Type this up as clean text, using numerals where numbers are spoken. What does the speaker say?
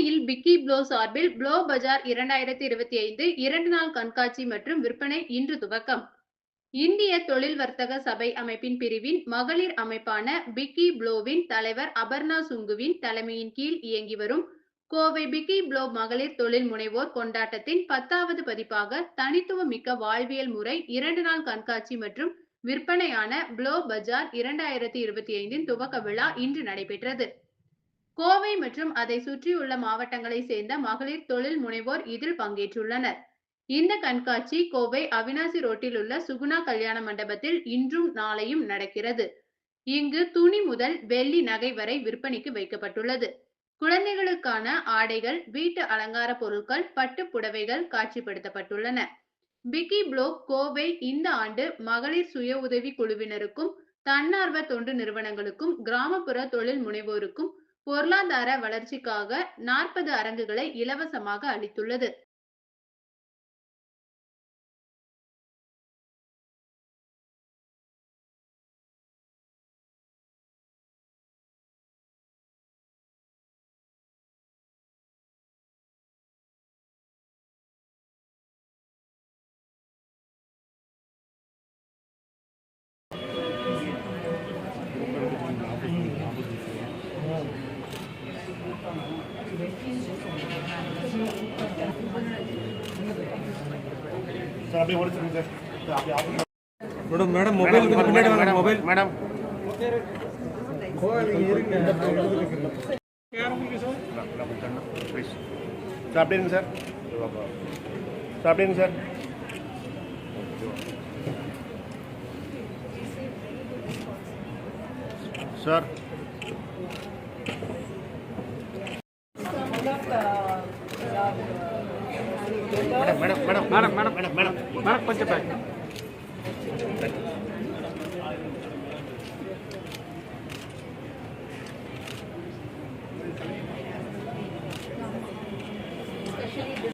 கோவையில் piggy flow சார்பில் flow பஜார் 2025 2 நாள் கண்காட்சி மற்றும் விற்பனை இன்று துவக்கம். இந்திய தொழில் வர்த்தக சபை அமைப்பின் பிரிவின் மகளிர் அமைப்பான பிக்கி ப்ளோவின் தலைவர் அபர்ணா சுங்குவின் தலைமையின் கீழ் இயங்கி வரும் கோவை பிக்கி ப்ளோ மகளிர் தொழில் முனைவோர் கொண்டாட்டத்தின் 10வது பதிப்பாக தனித்துவமிக்க வாழ்வியல் முறை 2 நாள் கண்காட்சி மற்றும் விற்பனையான ப்ளோ பஜார் 2025 துவக்க விழா இன்று நடைபெற்றது. கோவை மற்றும் அதை சுற்றியுள்ள மாவட்டங்களை சேர்ந்த மகளிர் தொழில் முனைவோர் இதில் பங்கேற்றுள்ளனர். இந்த கண்காட்சி கோவை அவினாசி ரோட்டில் உள்ள சுகுணா கல்யாண மண்டபத்தில் இன்றும் நாளையும் நடக்கிறது. இங்கு துணி முதல் வெள்ளி நகை வரை விற்பனைக்கு வைக்கப்பட்டுள்ளது. குழந்தைகளுக்கான ஆடைகள், வீட்டு அலங்கார பொருட்கள், பட்டு புடவைகள் காட்சிப்படுத்தப்பட்டுள்ளன. பிக்கி ப்ளோ கோவை இந்த ஆண்டு மகளிர் சுய உதவி குழுவினருக்கும், தன்னார்வ தொண்டு நிறுவனங்களுக்கும், கிராமப்புற தொழில் முனைவோருக்கும் பொருளாதார வளர்ச்சிக்காக 40 அரங்குகளை இலவசமாக அளித்துள்ளது. Madam mobile mobile madam sir sir madam madam madam madam madam madam madam punch pack especially